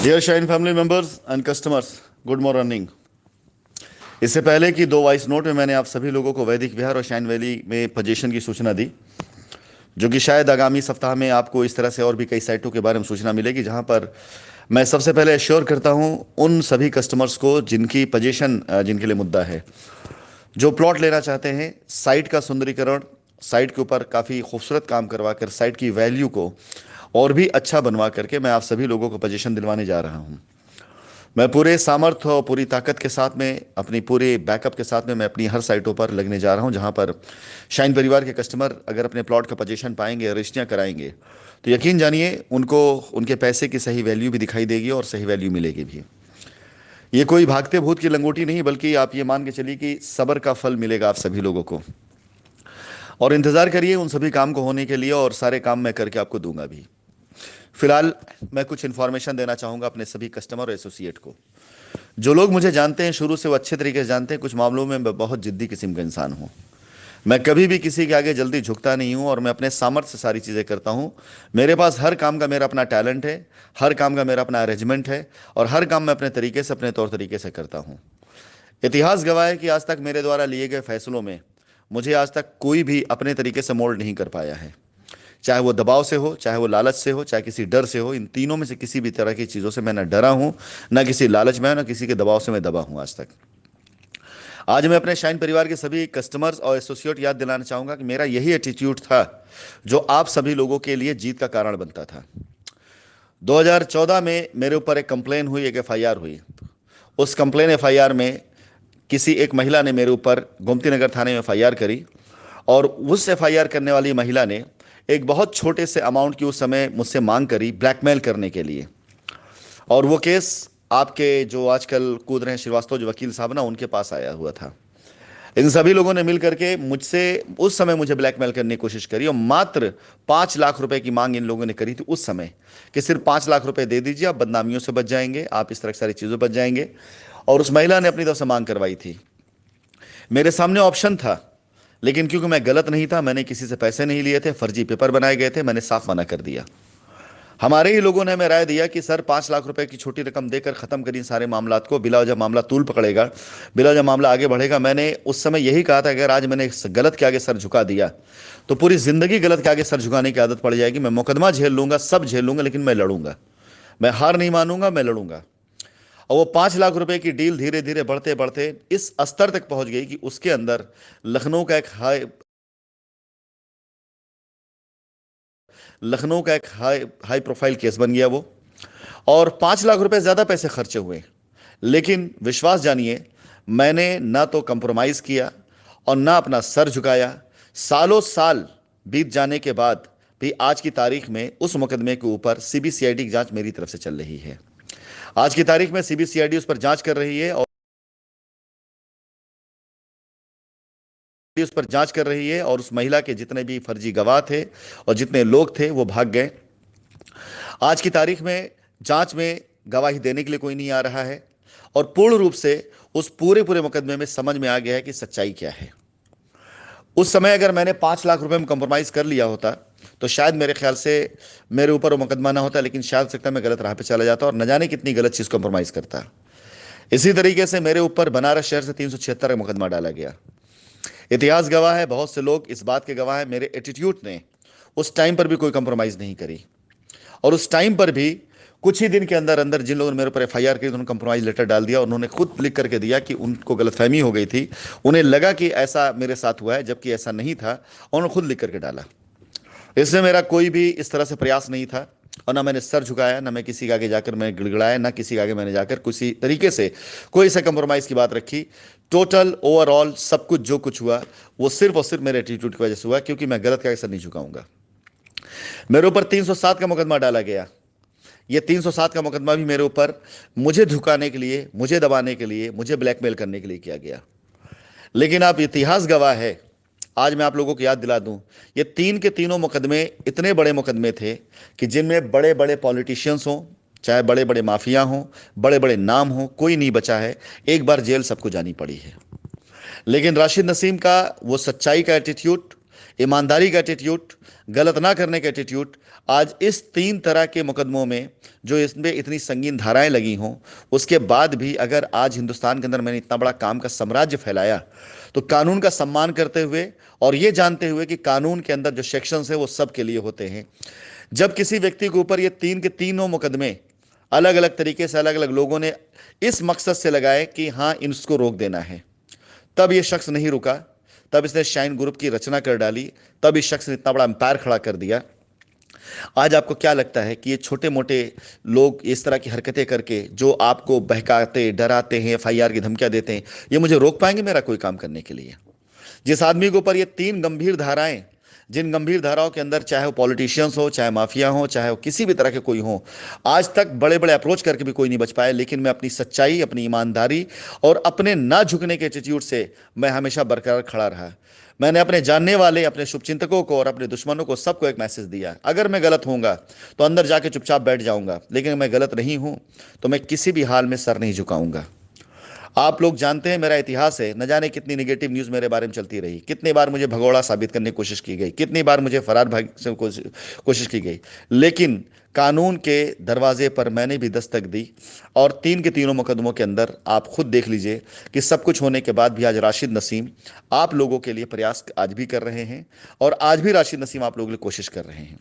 Dear Shine family members and customers, good morning. इससे पहले कि दो वॉइस नोट में मैंने आप सभी लोगों को वैदिक विहार और शाइन वैली में पोजीशन की सूचना दी, जो कि शायद आगामी सप्ताह में आपको इस तरह से और भी कई साइटों के बारे में सूचना मिलेगी, जहां पर मैं सबसे पहले एश्योर करता हूं उन सभी कस्टमर्स को जिनकी पोजीशन जिनके लिए मुद्दा है, जो प्लॉट लेना चाहते हैं, साइट का सुंदरीकरण, साइट के ऊपर काफ़ी खूबसूरत काम करवा कर साइट की वैल्यू को और भी अच्छा बनवा करके मैं आप सभी लोगों को पोजीशन दिलवाने जा रहा हूं। मैं पूरे सामर्थ्य और पूरी ताकत के साथ में, अपनी पूरे बैकअप के साथ में मैं अपनी हर साइटों पर लगने जा रहा हूं, जहां पर शाइन परिवार के कस्टमर अगर अपने प्लॉट का पोजीशन पाएंगे, रजिस्ट्रियां कराएंगे, तो यकीन जानिए उनको उनके पैसे की सही वैल्यू भी दिखाई देगी और सही वैल्यू मिलेगी भी। ये कोई भागते भूत की लंगोटी नहीं, बल्कि आप ये मान के चलिए कि सब्र का फल मिलेगा आप सभी लोगों को। और इंतज़ार करिए उन सभी काम को होने के लिए, और सारे काम मैं करके आपको दूंगा भी। फिलहाल मैं कुछ इन्फॉर्मेशन देना चाहूँगा अपने सभी कस्टमर और एसोसिएट को। जो लोग मुझे जानते हैं, शुरू से वो अच्छे तरीके से जानते हैं, कुछ मामलों में मैं बहुत जिद्दी किस्म का इंसान हूँ। मैं कभी भी किसी के आगे जल्दी झुकता नहीं हूँ और मैं अपने सामर्थ्य से सारी चीज़ें करता हूँ। मेरे पास हर काम का मेरा अपना टैलेंट है, हर काम का मेरा अपना अरेंजमेंट है, और हर काम मैं अपने तरीके से, अपने तौर तरीके से करता हूँ। इतिहास गवाह है कि आज तक मेरे द्वारा लिए गए फैसलों में मुझे आज तक कोई भी अपने तरीके से मोल्ड नहीं कर पाया है। चाहे वो दबाव से हो, चाहे वो लालच से हो, चाहे किसी डर से हो, इन तीनों में से किसी भी तरह की चीज़ों से मैं ना डरा हूँ, ना किसी लालच में, ना किसी के दबाव से मैं दबा हूँ आज तक। आज मैं अपने शाइन परिवार के सभी कस्टमर्स और एसोसिएट याद दिलाना चाहूँगा कि मेरा यही एटीट्यूड था जो आप सभी लोगों के लिए जीत का कारण बनता था। 2014 में मेरे ऊपर एक कंप्लेन हुई, एक एफआईआर हुई। उस कंप्लेन एफआईआर में किसी एक महिला ने मेरे ऊपर गोमती नगर थाने में एफआईआर करी, और उस एफआईआर करने वाली महिला ने एक बहुत छोटे से अमाउंट की उस समय मुझसे मांग करी, ब्लैकमेल करने के लिए। और वो केस आपके जो आजकल कूद रहे हैं श्रीवास्तव जो वकील साहब ना, उनके पास आया हुआ था। इन सभी लोगों ने मिल करके मुझसे उस समय मुझे ब्लैकमेल करने की कोशिश करी, और मात्र 5 लाख रुपए की मांग इन लोगों ने करी थी उस समय, कि सिर्फ 5 लाख रुपए दे दीजिए, आप बदनामियों से बच जाएंगे, आप इस तरह की सारी चीज़ों बच जाएंगे। और उस महिला ने अपनी तरफ से मांग करवाई थी। मेरे सामने ऑप्शन था, लेकिन क्योंकि मैं गलत नहीं था, मैंने किसी से पैसे नहीं लिए थे, फर्जी पेपर बनाए गए थे, मैंने साफ मना कर दिया। हमारे ही लोगों ने हमें राय दिया कि सर 5 लाख रुपए की छोटी रकम देकर खत्म करिए सारे मामलात को, बिला वजह मामला तूल पकड़ेगा, बिला वजह मामला आगे बढ़ेगा। मैंने उस समय यही कहा था, अगर आज मैंने गलत के आगे सर झुका दिया तो पूरी जिंदगी गलत के आगे सर झुकाने की आदत पड़ जाएगी। मैं मुकदमा झेल लूंगा, सब झेल लूंगा, लेकिन मैं लड़ूंगा, मैं हार नहीं मानूंगा, मैं लड़ूंगा। और वो 5 लाख रुपए की डील धीरे धीरे बढ़ते बढ़ते इस स्तर तक पहुंच गई कि उसके अंदर लखनऊ का एक हाई प्रोफाइल केस बन गया वो। और 5 लाख रुपए ज्यादा पैसे खर्चे हुए, लेकिन विश्वास जानिए, मैंने ना तो कंप्रोमाइज किया और ना अपना सर झुकाया। सालों साल बीत जाने के बाद भी आज की तारीख में उस मुकदमे के ऊपर सीबीसीआईडी की जांच मेरी तरफ से चल रही है। आज की तारीख में सीबीसीआईडी उस पर जांच कर रही है, और उस महिला के जितने भी फर्जी गवाह थे और जितने लोग थे वो भाग गए। आज की तारीख में जांच में गवाही देने के लिए कोई नहीं आ रहा है, और पूर्ण रूप से उस पूरे पूरे मुकदमे में समझ में आ गया है कि सच्चाई क्या है। उस समय अगर मैंने 5 लाख रुपए में कंप्रोमाइज कर लिया होता तो शायद मेरे ख्याल से मेरे ऊपर वो मुकदमा ना होता, लेकिन शायद सकता है मैं गलत राह पे चला जाता और न जाने कितनी गलत चीज कंप्रोमाइज करता। इसी तरीके से मेरे ऊपर बनारस शहर से 376 का मुकदमा डाला गया। इतिहास गवाह है, बहुत से लोग इस बात के गवाह हैं, मेरे एटीट्यूड ने उस टाइम पर भी कोई कंप्रोमाइज नहीं करी। और उस टाइम पर भी कुछ ही दिन के अंदर अंदर जिन लोगों ने मेरे ऊपर एफआईआर की, उन्होंने कंप्रोमाइज लेटर डाल दिया, और उन्होंने खुद लिख करके दिया कि उनको गलतफहमी हो गई थी, उन्हें लगा कि ऐसा मेरे साथ हुआ है, जबकि ऐसा नहीं था, और उन्होंने खुद लिख करके डाला। इसमें मेरा कोई भी इस तरह से प्रयास नहीं था, और ना मैंने सर झुकाया, ना मैं किसी के आगे जाकर मैं गिड़गिड़ाया, ना किसी के आगे मैंने जाकर किसी तरीके से कोई सा कंप्रोमाइज की बात रखी। टोटल ओवरऑल सब कुछ जो कुछ हुआ वो सिर्फ और सिर्फ मेरे एटीट्यूड की वजह से हुआ, क्योंकि मैं गलत के आगे सर नहीं झुकाऊंगा। मेरे ऊपर 307 का मुकदमा डाला गया। ये 307 का मुकदमा भी मेरे ऊपर मुझे झुकाने के लिए, मुझे दबाने के लिए, मुझे ब्लैकमेल करने के लिए किया गया। लेकिन आप इतिहास गवाह है, आज मैं आप लोगों को याद दिला दूं, ये तीन के तीनों मुकदमे इतने बड़े मुकदमे थे कि जिनमें बड़े बड़े पॉलिटिशियंस हों, चाहे बड़े बड़े माफिया हों, बड़े बड़े नाम हों, कोई नहीं बचा है। एक बार जेल सबको जानी पड़ी है। लेकिन राशिद नसीम का वो सच्चाई का एटीट्यूड, ईमानदारी का एटीट्यूड, गलत ना करने का एटीट्यूड आज इस 3 तरह के मुकदमों में जो इसमें इतनी संगीन धाराएं लगी हों, उसके बाद भी अगर आज हिंदुस्तान के अंदर मैंने इतना बड़ा काम का साम्राज्य फैलाया, तो कानून का सम्मान करते हुए और ये जानते हुए कि कानून के अंदर जो सेक्शंस है वो सबके लिए होते हैं। जब किसी व्यक्ति के ऊपर ये 3 के 3 मुकदमे अलग अलग तरीके से अलग अलग लोगों ने इस मकसद से लगाए कि हाँ इसको रोक देना है, तब ये शख्स नहीं रुका। तब इसने शाइन ग्रुप की रचना कर डाली, तब इस शख्स ने इतना बड़ा एम्पायर खड़ा कर दिया। आज आपको क्या लगता है कि ये छोटे मोटे लोग इस तरह की हरकतें करके जो आपको बहकाते, डराते हैं, एफआईआर की धमकियां देते हैं, ये मुझे रोक पाएंगे मेरा कोई काम करने के लिए? जिस आदमी के ऊपर ये 3 गंभीर धाराएं, जिन गंभीर धाराओं के अंदर चाहे वो पॉलिटिशियंस हो, चाहे माफिया हो, चाहे वो किसी भी तरह के कोई हो, आज तक बड़े बड़े अप्रोच करके भी कोई नहीं बच पाया। लेकिन मैं अपनी सच्चाई, अपनी ईमानदारी और अपने ना झुकने के एटीट्यूड से मैं हमेशा बरकरार खड़ा रहा। मैंने अपने जानने वाले, अपने शुभचिंतकों को और अपने दुश्मनों को सबको एक मैसेज दिया, अगर मैं गलत होऊंगा तो अंदर जाके चुपचाप बैठ जाऊंगा, लेकिन मैं गलत नहीं हूं तो मैं किसी भी हाल में सर नहीं झुकाऊंगा। आप लोग जानते हैं मेरा इतिहास है, न जाने कितनी निगेटिव न्यूज़ मेरे बारे में चलती रही, कितनी बार मुझे भगोड़ा साबित करने की कोशिश की गई, कितनी बार मुझे फरार भाग से कोशिश की गई, लेकिन कानून के दरवाजे पर मैंने भी दस्तक दी। और 3 के 3 मुकदमों के अंदर आप खुद देख लीजिए कि सब कुछ होने के बाद भी आज राशिद नसीम आप लोगों के लिए प्रयास आज भी कर रहे हैं, और आज भी राशिद नसीम आप लोगों के लिए कोशिश कर रहे हैं।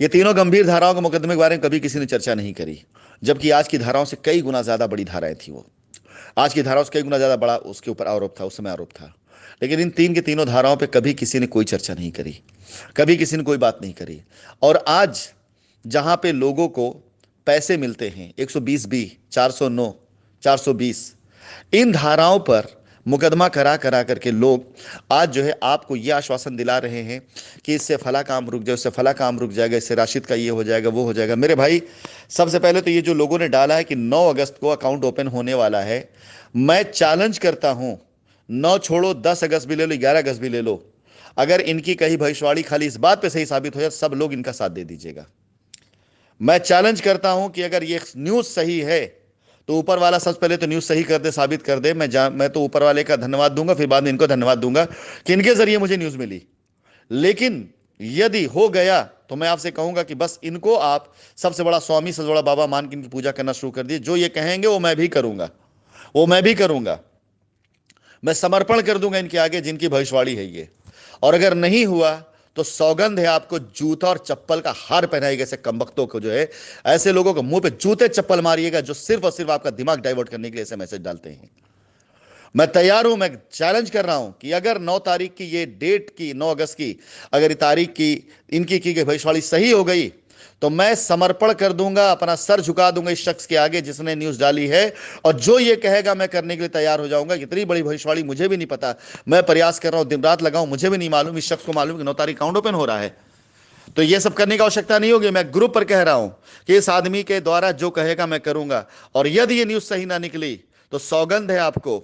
ये 3 गंभीर धाराओं के मुकदमे के बारे में कभी किसी ने चर्चा नहीं करी, जबकि आज की धाराओं से कई गुना ज्यादा बड़ी धाराएं थी। वो आज की धाराओं से कई गुना ज्यादा बड़ा उसके ऊपर आरोप था, उस समय आरोप था। लेकिन इन 3 के 3 धाराओं पे कभी किसी ने कोई चर्चा नहीं करी, कभी किसी ने कोई बात नहीं करी। और आज जहां पे लोगों को पैसे मिलते हैं 120B, 409, 420, इन धाराओं पर मुकदमा करा करा करके लोग आज जो है आपको यह आश्वासन दिला रहे हैं कि इससे फला काम रुक जाए, उससे फला काम रुक जाएगा, इससे राशिद का ये हो जाएगा, वो हो जाएगा। मेरे भाई, सबसे पहले तो ये जो लोगों ने डाला है कि 9 अगस्त को अकाउंट ओपन होने वाला है, मैं चैलेंज करता हूं, 9 छोड़ो, 10 अगस्त भी ले लो, 11 अगस्त भी ले लो, अगर इनकी कहीं भविष्यवाणी खाली इस बात पे सही साबित हो जाए, सब लोग इनका साथ दे दीजिएगा। मैं चैलेंज करता हूं कि अगर ये न्यूज़ सही है तो ऊपर वाला सबसे पहले तो न्यूज़ सही कर दे, साबित कर दे। मैं तो ऊपर वाले का धन्यवाद दूंगा, फिर बाद में इनको धन्यवाद दूंगा कि इनके जरिए मुझे न्यूज़ मिली। लेकिन यदि हो गया तो मैं आपसे कहूंगा कि बस इनको आप सबसे बड़ा स्वामी, सबसे बड़ा बाबा मान के इनकी पूजा करना शुरू कर दिए। जो ये कहेंगे वो मैं भी करूंगा, वो मैं भी करूंगा। मैं समर्पण कर दूंगा इनके आगे जिनकी भविष्यवाणी है ये। और अगर नहीं हुआ तो सौगंध है आपको जूता और चप्पल का हार पहनाएगा ऐसे कमबख्तों को, जो है ऐसे लोगों को मुंह पे जूते चप्पल मारिएगा जो सिर्फ और सिर्फ आपका दिमाग डाइवर्ट करने के लिए ऐसे मैसेज डालते हैं। मैं तैयार हूं, मैं चैलेंज कर रहा हूं कि अगर 9 तारीख की ये डेट की, 9 अगस्त की अगर ये तारीख की इनकी की गई भविष्यवाणी सही हो गई तो मैं समर्पण कर दूंगा, अपना सर झुका दूंगा इस शख्स के आगे जिसने न्यूज़ डाली है। और जो ये कहेगा मैं करने के लिए तैयार हो जाऊंगा। इतनी बड़ी भविष्यवाणी मुझे भी नहीं पता, मैं प्रयास कर रहा हूं, दिन रात लगाऊं, मुझे भी नहीं मालूम, इस शख्स को मालूम कि 9 तारीख अकाउंट ओपन हो रहा है। तो ये सब करने की आवश्यकता नहीं होगी। मैं ग्रुप पर कह रहा हूं कि इस आदमी के द्वारा जो कहेगा मैं करूंगा। और यदि ये न्यूज़ सही ना निकली तो सौगंध है आपको,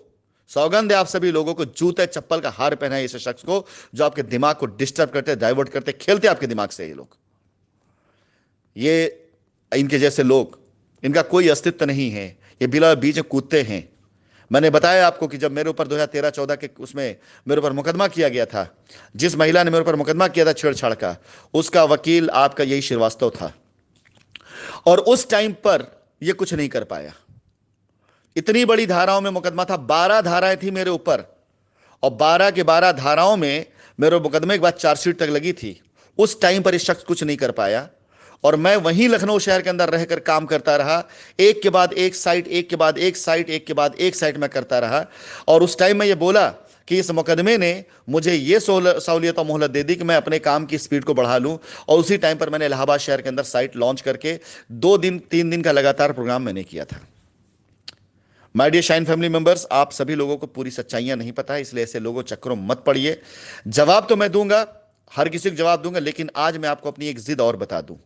सौगंध है आप सभी लोगों को, जूते चप्पल का हार पहनाए इस शख्स को जो आपके दिमाग को डिस्टर्ब करते, डाइवर्ट करते, खेलते आपके दिमाग से। ये लोग, ये इनके जैसे लोग, इनका कोई अस्तित्व नहीं है, ये बिला बीच में कूदते हैं। मैंने बताया आपको कि जब मेरे ऊपर 2013-14 के उसमें मेरे ऊपर मुकदमा किया गया था, जिस महिला ने मेरे ऊपर मुकदमा किया था छेड़छाड़ का, उसका वकील आपका यही श्रीवास्तव था। और उस टाइम पर यह कुछ नहीं कर पाया। इतनी बड़ी धाराओं में मुकदमा था, 12 धाराएं थी मेरे ऊपर, और 12 के 12 धाराओं में मेरे मुकदमे के बाद चार्जशीट तक लगी थी। उस टाइम पर इस शख्स कुछ नहीं कर पाया, और मैं वहीं लखनऊ शहर के अंदर रहकर काम करता रहा। एक के बाद एक साइट, एक के बाद एक साइट, एक के बाद एक साइट में करता रहा। और उस टाइम में ये बोला कि इस मुकदमे ने मुझे ये सहूलियत और मोहलत दे दी कि मैं अपने काम की स्पीड को बढ़ा लूं। और उसी टाइम पर मैंने इलाहाबाद शहर के अंदर साइट लॉन्च करके 2 दिन 3 दिन का लगातार प्रोग्राम मैंने किया था। My dear Shine family members, आप सभी लोगों को पूरी सच्चाइयां नहीं पता है, इसलिए ऐसे लोगों चक्करों मत पड़िए। जवाब तो मैं दूंगा, हर किसी को जवाब दूंगा, लेकिन आज मैं आपको अपनी एक जिद और बता दूं।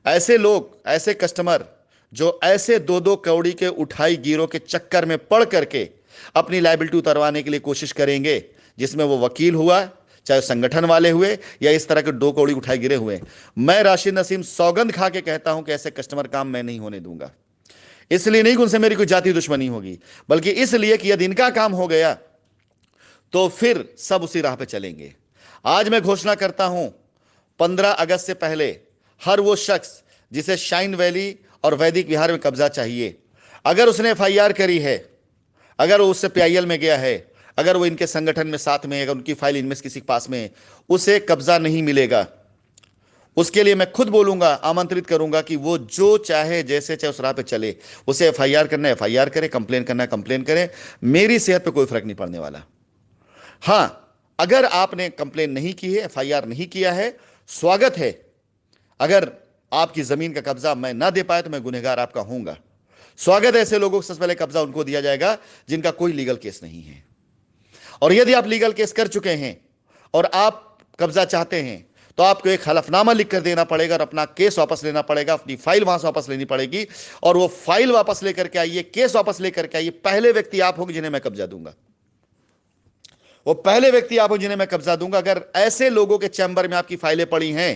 ऐसे लोग, ऐसे कस्टमर जो ऐसे 2-2 कौड़ी के उठाई गिरोह के चक्कर में पड़ करके अपनी लायबिलिटी उतरवाने के लिए कोशिश करेंगे, जिसमें वो वकील हुआ, चाहे संगठन वाले हुए, या इस तरह के 2 कौड़ी उठाए गिरे हुए, मैं राशिद नसीम सौगंध खा के कहता हूं कि ऐसे कस्टमर काम मैं नहीं होने दूंगा। इसलिए नहीं कि उनसे मेरी कोई जाति दुश्मनी होगी, बल्कि इसलिए कि यदि इनका काम हो गया तो फिर सब उसी राह पे चलेंगे। आज मैं घोषणा करता हूं, 15 अगस्त से पहले हर वो शख्स जिसे शाइन वैली और वैदिक विहार में कब्जा चाहिए, अगर उसने एफआईआर करी है, अगर वो उससे पीआईएल में गया है, अगर वो इनके संगठन में साथ में है, अगर उनकी फाइल इनमें से किसी के पास में है, उसे कब्जा नहीं मिलेगा। उसके लिए मैं खुद बोलूंगा, आमंत्रित करूंगा कि वो जो चाहे जैसे चाहे उस राह पे चले। उसे एफआईआर करना है एफआईआर करे, कंप्लेन करना है कंप्लेन करे, मेरी सेहत पे कोई फर्क नहीं पड़ने वाला। हां, अगर आपने कंप्लेन नहीं की है, एफआईआर नहीं किया है, स्वागत है। अगर आपकी जमीन का कब्जा मैं ना दे पाया तो मैं गुनहगार आपका होऊंगा। स्वागत है, ऐसे लोगों को सबसे पहले कब्जा उनको दिया जाएगा जिनका कोई लीगल केस नहीं है। और यदि आप लीगल केस कर चुके हैं और आप कब्जा चाहते हैं तो आपको एक हलफनामा लिख कर देना पड़ेगा और अपना केस वापस लेना पड़ेगा, अपनी फाइल वहां से वापस लेनी पड़ेगी। और वो फाइल वापस लेकर के आइए, केस वापस लेकर के आइए। पहले व्यक्ति आप होंगे जिन्हें मैं कब्जा दूंगा, वो पहले व्यक्ति आप हो जिन्हें मैं कब्जा दूंगा। अगर ऐसे लोगों के चैम्बर में आपकी फाइलें पड़ी हैं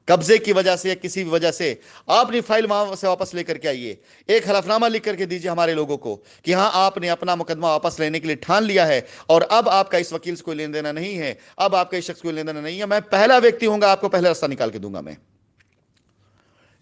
कब्जे की वजह से या किसी भी वजह से, आपने फाइल वहां से वापस लेकर के आइए। एक हलफनामा लिख करके दीजिए हमारे लोगों को कि हां, आपने अपना मुकदमा वापस लेने के लिए ठान लिया है और अब आपका इस वकील से कोई लेन देना नहीं है, अब आपका इस शख्स को लेन देना नहीं है। मैं पहला व्यक्ति हूंगा, आपको पहले रास्ता निकाल के दूंगा। मैं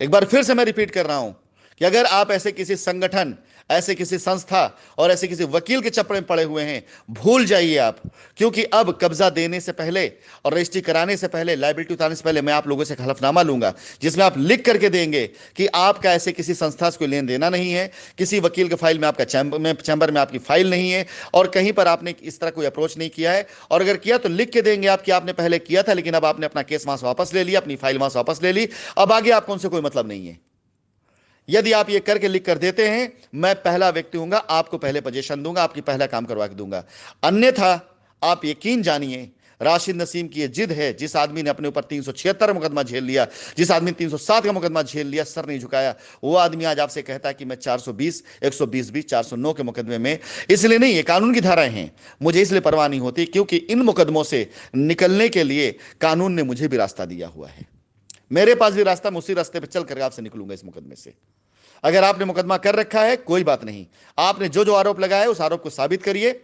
एक बार फिर से मैं रिपीट कर रहा हूं कि अगर आप ऐसे किसी संगठन, ऐसे किसी संस्था और ऐसे किसी वकील के चप्पल में पड़े हुए हैं, भूल जाइए आप। क्योंकि अब कब्जा देने से पहले और रजिस्ट्री कराने से पहले, लायबिलिटी उतारने से पहले मैं आप लोगों से एक हलफनामा लूंगा जिसमें आप लिख करके देंगे कि आपका ऐसे किसी संस्था से कोई लेन देना नहीं है, किसी वकील के फाइल में आपका चैम्बर में आपकी फाइल नहीं है और कहीं पर आपने इस तरह कोई अप्रोच नहीं किया है। और अगर किया तो लिख के देंगे आप कि आपने पहले किया था लेकिन अब आपने अपना केस वहां से वापस ले लिया, अपनी फाइल वहां से वापस ले ली, अब आगे आपको उनसे कोई मतलब नहीं है। यदि आप ये करके लिख कर देते हैं, मैं पहला व्यक्ति हूंगा, आपको पहले पोजीशन दूंगा, आपकी पहला काम करवा के दूंगा। अन्यथा आप यकीन जानिए, राशिद नसीम की ये जिद है। जिस आदमी ने अपने ऊपर 376 मुकदमा झेल लिया, जिस आदमी ने 307 का मुकदमा झेल लिया, सर नहीं झुकाया, वो आदमी आज आपसे कहता है कि मैं 420, 120, 409 के मुकदमे में। इसलिए नहीं, ये कानून की धाराएं हैं, मुझे इसलिए परवाह नहीं होती क्योंकि इन मुकदमों से निकलने के लिए कानून ने मुझे भी रास्ता दिया हुआ है। मेरे पास भी रास्ता, मैं उसी रास्ते पर चल कर आपसे निकलूंगा इस मुकदमे से। अगर आपने मुकदमा कर रखा है कोई बात नहीं, आपने जो जो आरोप लगाया है उस आरोप को साबित करिए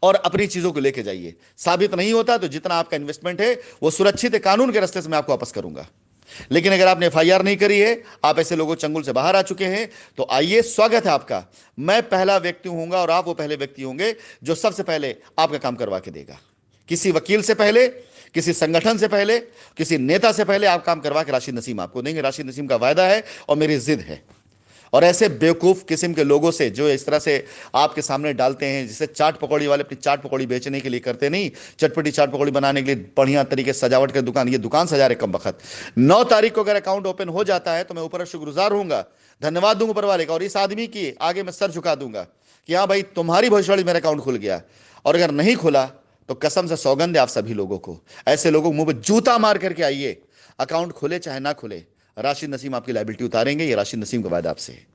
और अपनी चीजों को लेके जाइए। साबित नहीं होता तो जितना आपका इन्वेस्टमेंट है वो सुरक्षित है, कानून के रास्ते से मैं आपको वापस करूंगा। लेकिन अगर आपने एफआईआर नहीं करी है, आप ऐसे लोगों चंगुल से बाहर आ चुके हैं, तो आइए, स्वागत है आपका। मैं पहला व्यक्ति होऊंगा और आप वो पहले व्यक्ति होंगे जो सबसे पहले आपका काम करवा के देगा। किसी वकील से पहले, किसी संगठन से पहले, किसी नेता से पहले आप काम करवा के राशिद नसीम आपको देंगे। राशिद नसीम का वायदा है और मेरी जिद है। और ऐसे बेवकूफ किस्म के लोगों से जो इस तरह से आपके सामने डालते हैं, जिसे चाट पकौड़ी वाले अपनी चाट पकौड़ी बेचने के लिए करते नहीं, चटपटी चाट पकौड़ी बनाने के लिए बढ़िया तरीके से सजावट कर दुकान, ये दुकान सजा रहे कम वक्त। 9 तारीख को अगर अकाउंट ओपन हो जाता है तो मैं ऊपर शुक्रगुजार होऊंगा, धन्यवाद दूंगा ऊपर वाले का, और इस आदमी की आगे मैं सर झुका दूंगा कि हाँ भाई, तुम्हारी भविष्यवाणी मेरा अकाउंट खुल गया। और अगर नहीं खुला तो कसम से सौगंध है आप सभी लोगों को, ऐसे लोगों मुंह पे जूता मार करके आइए। अकाउंट खुले चाहे ना खुले, राशिद नसीम आपकी लायबिलिटी उतारेंगे। ये राशिद नसीम का वादा आपसे है।